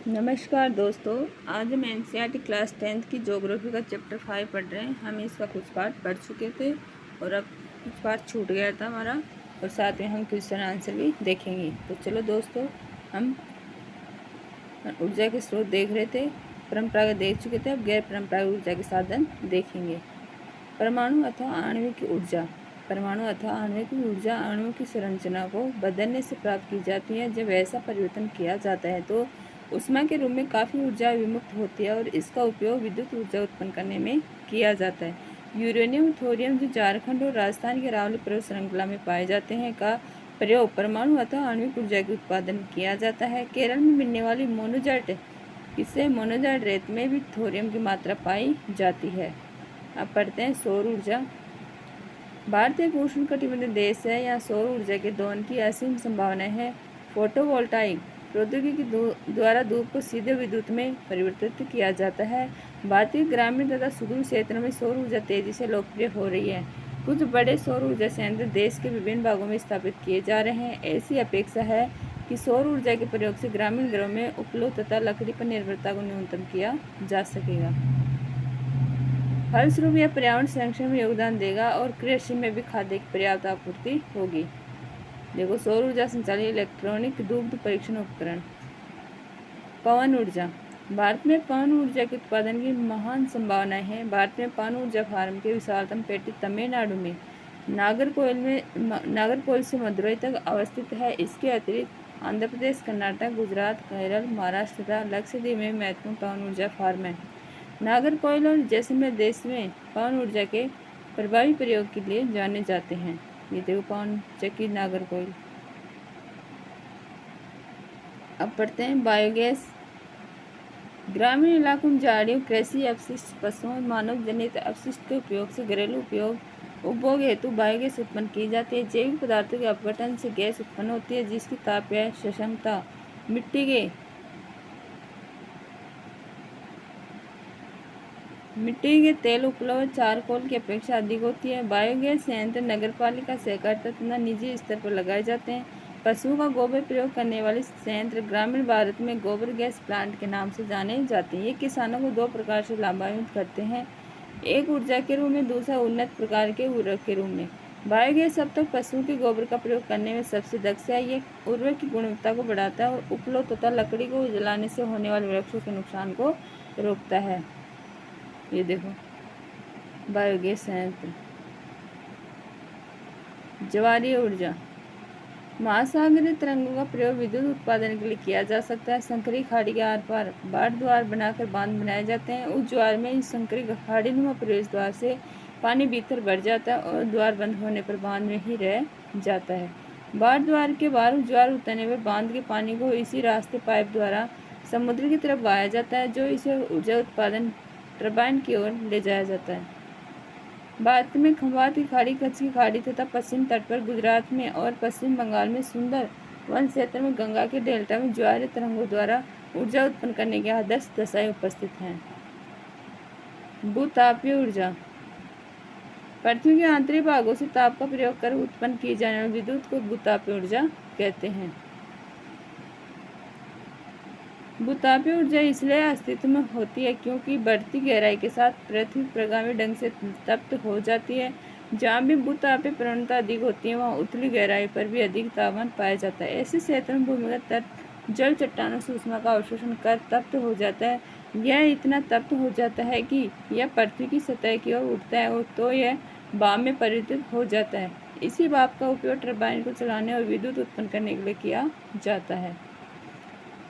नमस्कार दोस्तों, आज हम एनसीईआरटी क्लास 10th की ज्योग्राफी का चैप्टर 5 पढ़ रहे हैं। हम इसका कुछ पार्ट पढ़ चुके थे और अब कुछ पार्ट छूट गया था हमारा, और साथ में हम क्वेश्चन आंसर भी देखेंगे। तो चलो दोस्तों, हम ऊर्जा के स्रोत देख रहे थे, परंपरागत देख चुके थे, अब गैर परंपरागत ऊर्जा के साधन देखेंगे। परमाणु अथवा आणविक ऊर्जा। परमाणु अथवा आणविक ऊर्जा अणुओं की संरचना को बदलने से प्राप्त की जाती है। जब ऐसा परिवर्तन किया जाता है तो ऊष्मा के रूप में काफ़ी ऊर्जा विमुक्त होती है और इसका उपयोग विद्युत ऊर्जा उत्पन्न करने में किया जाता है। यूरेनियम, थोरियम जो झारखंड और राजस्थान के अरावली पर्वत श्रृंखला में पाए जाते हैं का प्रयोग परमाणु अथवा आणविक ऊर्जा के उत्पादन किया जाता है। केरल में मिलने वाली मोनोजाइट, इससे मोनोजाइट रेत में भी थोरियम की मात्रा पाई जाती है। अब पढ़ते हैं सौर ऊर्जा। भारत एक उष्णकटिबंधीय देश है। यहाँ सौर ऊर्जा के दोहन की असीम संभावनाएं हैं। फोटोवोल्टाइक प्रौद्योगिकी द्वारा धूप को सीधे विद्युत में परिवर्तित किया जाता है। भारतीय ग्रामीण तथा सुदूर क्षेत्रों में सौर ऊर्जा तेजी से लोकप्रिय हो रही है। कुछ बड़े सौर ऊर्जा संयंत्र देश के विभिन्न भागों में स्थापित किए जा रहे हैं। ऐसी अपेक्षा है कि सौर ऊर्जा के प्रयोग से ग्रामीण घरों में उपलब्ध तथा लकड़ी पर निर्भरता को न्यूनतम किया जा सकेगा। फलस्वरूप यह पर्यावरण संरक्षण में योगदान देगा और कृषि में भी खाद्य की पर्याप्त आपूर्ति होगी। देखो, सौर ऊर्जा संचालित इलेक्ट्रॉनिक दुग्ध परीक्षण उपकरण। पवन ऊर्जा। भारत में पवन ऊर्जा के उत्पादन की महान संभावनाएं हैं। भारत में पवन ऊर्जा फार्म के विशालतम पेटी तमिलनाडु में नागरकोइल से मदुरई तक अवस्थित है। इसके अतिरिक्त आंध्र प्रदेश, कर्नाटक, गुजरात, केरल, महाराष्ट्र तथा लक्षद्वीप में महत्वपूर्ण पवन ऊर्जा फार्म है। नागरकोइल और जैसलमेर देश में पवन ऊर्जा के प्रभावी प्रयोग के लिए जाने जाते हैं। ये देखो, पवन चक्की नागरकोइल। अब पढ़ते हैं बायोगैस। ग्रामीण इलाकों में झाड़ियों, कृषि अपशिष्ट, पशुओं, मानव जनित अपशिष्ट के उपयोग से घरेलू उपभोग हेतु बायोगैस उत्पन्न की जाती है। जैविक पदार्थों के अपघटन से गैस उत्पन्न होती है जिसकी ताप या क्षमता मिट्टी के तेल उपलब्ध चारकोल की अपेक्षा अधिक होती है। बायोगैस संयंत्र नगरपालिका, सहकारिता तथा निजी स्तर पर लगाए जाते हैं। पशुओं का गोबर प्रयोग करने वाले संयंत्र ग्रामीण भारत में गोबर गैस प्लांट के नाम से जाने जाते हैं। ये किसानों को दो प्रकार से लाभान्वित करते हैं, एक ऊर्जा के रूप में, दूसरा उन्नत प्रकार के उर्वरक के रूप में। बायोगैस अब तक पशुओं के गोबर का प्रयोग करने में सबसे दक्ष है। ये उर्वरक की गुणवत्ता को बढ़ाता है और उपलब्ध तथा लकड़ी को जलाने से होने वाले वृक्षों के नुकसान को रोकता है। ये देखो, बायोगैस संयंत्र। ज्वारीय ऊर्जा। महासागरीय तरंगों का प्रयोग विद्युत उत्पादन के लिए किया जा सकता है। संकरी खाड़ी के आर पार बाढ़ द्वार बनाकर बांध बनाए जाते हैं। उस ज्वार में इस संकरी खाड़ी नुमा प्रवेश द्वार से पानी भीतर भर जाता है और द्वार बंद होने पर बांध में ही रह जाता है। बाढ़ द्वार के बाहर ज्वार उतरने पर बांध के पानी को इसी रास्ते पाइप द्वारा समुद्र की तरफ बहाया जाता है, जो इसे ऊर्जा उत्पादन टरबाइन की ओर ले जाया जाता है। भारत में खंभात की खाड़ी, कच्छ की खाड़ी तथा पश्चिम तट पर गुजरात में और पश्चिम बंगाल में सुंदर वन क्षेत्र में गंगा के डेल्टा में ज्वारीय तरंगों द्वारा ऊर्जा उत्पन्न करने की आदर्श दशाएं उपस्थित हैं। भूतापीय ऊर्जा। पृथ्वी के आंतरिक भागों से ताप का प्रयोग कर उत्पन्न की जाने वाली विद्युत को भूतापीय ऊर्जा कहते हैं। भूतापीय ऊर्जा इसलिए अस्तित्व में होती है क्योंकि बढ़ती गहराई के साथ पृथ्वी प्रगामी ढंग से तप्त हो जाती है। जहाँ भी भूतापीय प्रवणता अधिक होती है वहाँ उतली गहराई पर भी अधिक तापमान पाया जाता है। ऐसे क्षेत्रों में भूमिगत तट जल चट्टानों से ऊष्मा का अवशोषण कर तप्त हो जाता है। यह इतना तप्त हो जाता है कि यह पृथ्वी की सतह की ओर उठता है और तो यह भाप में परिवर्तित हो जाता है। इसी भाप का उपयोग टरबाइन को चलाने और विद्युत उत्पन्न करने के लिए किया जाता है।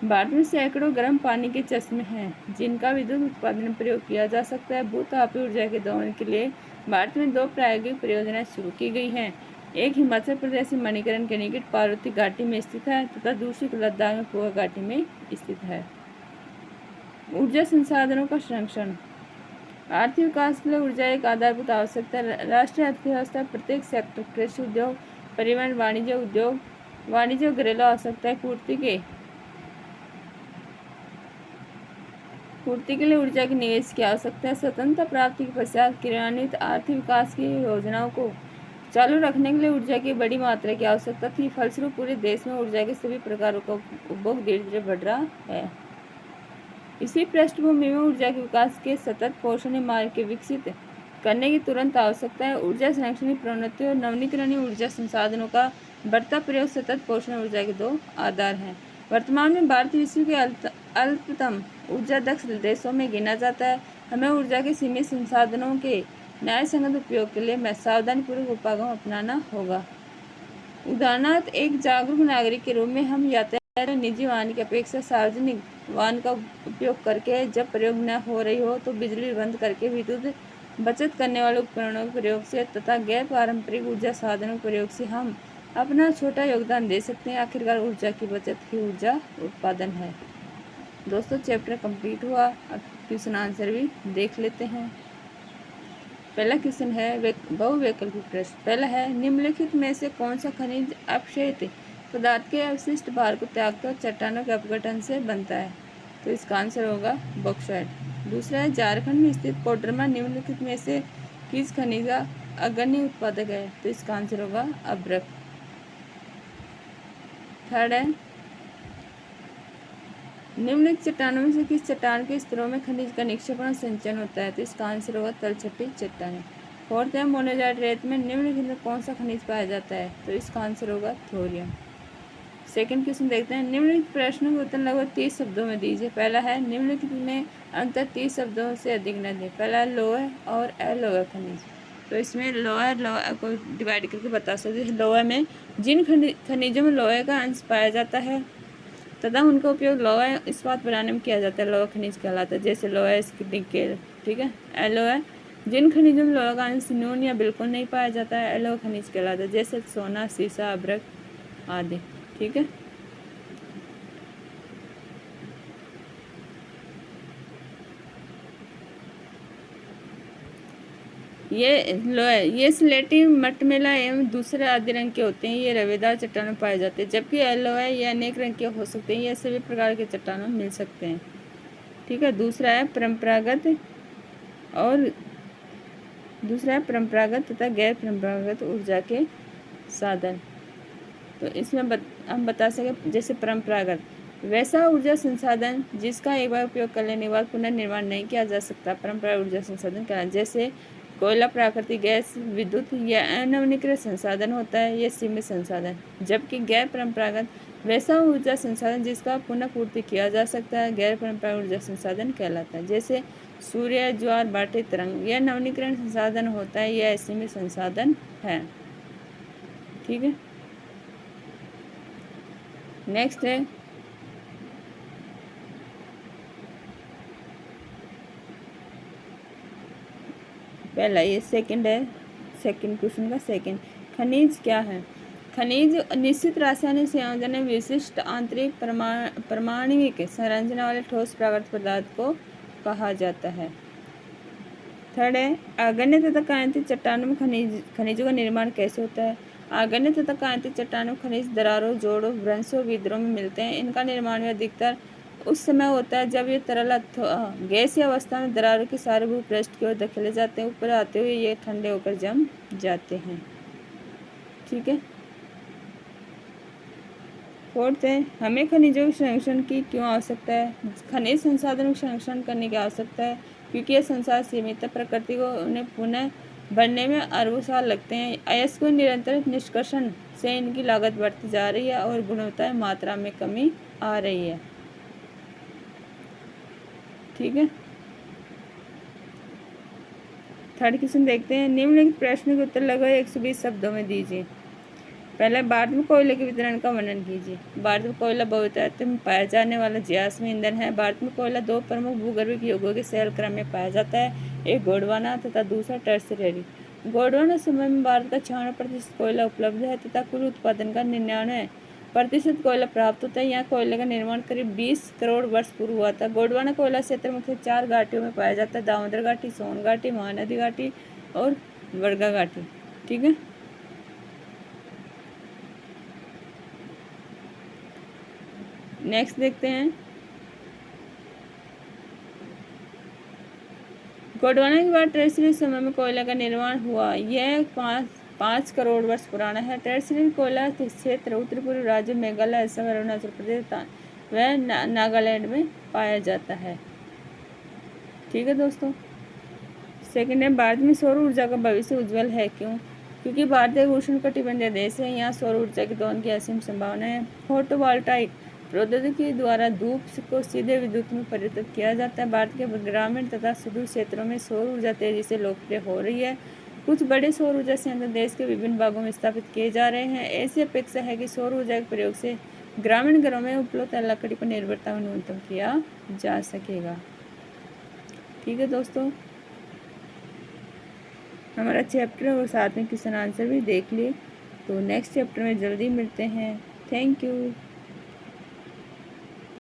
भारत में सैकड़ों गर्म पानी के चश्मे हैं जिनका विद्युत उत्पादन में प्रयोग किया जा सकता है। भूतापीय ऊर्जा के दोहन के लिए भारत में दो प्रायोगिक परियोजनाएं शुरू की गई हैं। एक हिमाचल प्रदेश में मणिकरण के निकट पार्वती घाटी में स्थित है तथा दूसरी लद्दाख में पुआ घाटी में स्थित है। ऊर्जा संसाधनों का संरक्षण। आर्थिक विकास के लिए ऊर्जा एक आधारभूत आवश्यकता है। राष्ट्रीय अर्थव्यवस्था प्रत्येक सेक्टर, कृषि उद्योग, परिवहन, वाणिज्य और घरेलू आवश्यकताएं पूर्ति के लिए ऊर्जा के निवेश की आवश्यकता है। स्वतंत्रता प्राप्ति के पश्चात क्रियान्वित आर्थिक विकास की योजनाओं को चालू रखने के लिए ऊर्जा की बड़ी मात्रा की आवश्यकता थी। फलस्वरूप पूरे देश में ऊर्जा के सभी प्रकारों का उपभोग धीरे धीरे बढ़ रहा है। इसी पृष्ठभूमि में ऊर्जा के विकास के सतत पोषण मार्ग के विकसित करने की तुरंत आवश्यकता है। ऊर्जा संरक्षण की प्रवृत्ति और नवीनीकरणीय ऊर्जा संसाधनों का बढ़ता प्रयोग सतत पोषण ऊर्जा के दो आधार हैं। वर्तमान में भारत विश्व के अल्पतम ऊर्जा दक्ष देशों में गिना जाता है। हमें ऊर्जा के सीमित संसाधनों के न्यायसंगत उपयोग के लिए सावधानीपूर्वक उपायों अपनाना होगा। उदाहरणार्थ, एक जागरूक नागरिक के रूप में हम यातायात निजी वाहन की अपेक्षा सार्वजनिक वाहन का उपयोग करके, जब प्रयोग न हो रही हो तो बिजली बंद करके विद्युत बचत करने वाले उपकरणों के प्रयोग से तथा गैर पारंपरिक ऊर्जा साधनों के प्रयोग से हम अपना छोटा योगदान दे सकते हैं। आखिरकार ऊर्जा की बचत ही ऊर्जा उत्पादन है। दोस्तों, चैप्टर कंप्लीट हुआ। अब क्वेश्चन आंसर भी देख लेते हैं। पहला क्वेश्चन है बहुवैकल्पिक प्रश्न। पहला है, निम्नलिखित में से कौन सा खनिज अपक्षयित पदार्थ के अवशिष्ट भार को त्यागकर चट्टानों के अपघटन से बनता है? तो इसका आंसर होगा बॉक्साइट। दूसरा है, झारखंड में स्थित कोडरमा निम्नलिखित में से किस खनिज का अग्रणी उत्पादक है? तो इसका आंसर होगा अभ्रक। थर्ड है, निम्नलिखित चट्टानों में से किस चट्टान के स्तरों में खनिज का निक्षेपण और संचयन होता है? तो इसका आंसर होगा तलछटी चट्टानें। फोर्थ है, मोनेजाइट रेत में निम्नलिखित में कौन सा खनिज पाया जाता है? तो इसका आंसर होगा थोरियम। सेकंड क्वेश्चन देखते हैं। निम्नलिखित प्रश्नों के उत्तर लगभग 30 शब्दों में दीजिए। पहला है, निम्नलिखित में अंतर 30 शब्दों से अधिक न दें। पहला है लोह और अलोह खनिज। तो इसमें लोह को डिवाइड करके बता सकते हैं। लोह में जिन खनिजों में लोहे का अंश पाया जाता है तथा उनका उपयोग लोहा इस्पात बनाने में किया जाता है, लोहा खनिज कहलाता है। जैसे लोहा, निकेल, ठीक है। अलोह जिन खनिजों में लोहा का अंश न्यून या बिल्कुल नहीं पाया जाता है, अलोह खनिज कहलाता है। जैसे सोना, सीसा, अभ्रक आदि, ठीक है। ये स्लेटी, मटमेला एवं दूसरे आदि रंग के होते हैं। ये रवेदार चट्टानों में पाए जाते हैं। जबकि एलोह ये अनेक रंग के हो सकते हैं। ये सभी प्रकार के चट्टानों में मिल सकते हैं, ठीक है। दूसरा है परंपरागत तथा गैर परंपरागत ऊर्जा के साधन। तो इसमें हम बता सकें, जैसे परंपरागत वैसा ऊर्जा संसाधन जिसका एक बार उपयोग कर लेने के बाद पुनर्निर्माण नहीं किया जा सकता, परंपरागत ऊर्जा संसाधन कहलाता है। जैसे कोयला, प्राकृतिक गैस, विद्युत या अनवीनीकृत संसाधन होता है, यह सीमित संसाधन। जबकि गैर परंपरागत वैसा ऊर्जा संसाधन जिसका पुनः पूर्ति किया जा सकता है, गैर परंपरागत ऊर्जा संसाधन कहलाता है। जैसे सूर्य, ज्वार भाटे, तरंग, यह नवीनीकरण संसाधन होता है, यह सीमित संसाधन है, ठीक है। नेक्स्ट है, पहला ये सेकंड है, सेकंड क्वेश्चन का सेकंड। खनिज क्या है? खनिज निश्चित रासायनिक संयोजन में विशिष्ट आंतरिक परमाणुविक संरचना वाले ठोस प्राकृतिक पदार्थ को कहा जाता है। थर्ड है, आग्नेय तथा कांतिक चट्टानों में खनिजों का निर्माण कैसे होता है? आग्नेय तथा कांतिक चट्टानों में खनिज दरारों, जोड़ों, भ्रंशों, विद्रों में मिलते हैं। इनका निर्माण में अधिकतर उस समय होता है जब ये तरल गैसीय अवस्था में दरारों के सारे भूपृष्ठ की ओर धकेले जाते हैं। ऊपर आते हुए ये ठंडे होकर जम जाते हैं, ठीक है। फोर्थ है, हमें खनिजों के संरक्षण की क्यों आवश्यकता है? खनिज संसाधनों का संरक्षण करने की आवश्यकता है क्योंकि यह संसार सीमित है। प्रकृति को उन्हें पुनः बनने में अरबों साल लगते हैं। अयस्क निरंतर निष्कर्षण से इनकी लागत बढ़ती जा रही है और गुणवत्ता मात्रा में कमी आ रही है, ठीक है। थर्ड क्वेश्चन देखते हैं। निम्नलिखित प्रश्न के उत्तर लगभग 120 शब्दों में दीजिए। पहले, भारत में कोयले के वितरण का वर्णन कीजिए। भारत में कोयला बहुतायत में पाया जाने वाला जीवाश्म ईंधन है। भारत में कोयला दो प्रमुख भूगर्भिक युगों के शैल क्रम में पाया जाता है, एक गोंडवाना तथा दूसरा टर्शियरी। गोंडवाना समय में भारत का 96% कोयला उपलब्ध है तथा कुल उत्पादन का 99% कोयला प्राप्त होता है। यहाँ कोयले का निर्माण करीब 20 करोड़ वर्ष पूर्व हुआ था। गोंडवाना कोयला क्षेत्र मुख्य 4 घाटियों में पाया जाता है: दामोदर घाटी, सोन घाटी, महानदी घाटी और वर्गा घाटी, ठीक है। नेक्स्ट देखते हैं, गोंडवाना के बाद टर्शियरी समय में कोयला का निर्माण हुआ। यह 5 करोड़ वर्ष पुराना है। टर्शियरी कोयला क्षेत्र उत्तर पूर्वी राज्य मेघालय, असम, अरुणाचल प्रदेश व नागालैंड में पाया जाता है। ठीक है दोस्तों। सेकंड है, भारत में सौर ऊर्जा का भविष्य उज्जवल है। क्यों? क्योंकि भारत एक उष्णकटिबंधीय देश है। यहाँ सौर ऊर्जा के दोहन की असीम संभावना है। फोटोवोल्टाइक प्रौद्योगिकी द्वारा धूप को सीधे विद्युत में परिवर्तित किया जाता है। भारत के ग्रामीण तथा सुदूर क्षेत्रों में सौर ऊर्जा तेजी से लोकप्रिय हो रही है। कुछ बड़े सौर ऊर्जा संयंत्र देश के विभिन्न भागों में स्थापित किए जा रहे हैं। ऐसी अपेक्षा है कि सौर ऊर्जा के प्रयोग से ग्रामीण घरों में उपलब्ध लकड़ी पर निर्भरता को न्यूनतम किया जा सकेगा। ठीक है दोस्तों, हमारा चैप्टर और साथ में क्वेश्चन आंसर भी देख लिए। तो नेक्स्ट चैप्टर में जल्दी मिलते हैं। Thank you.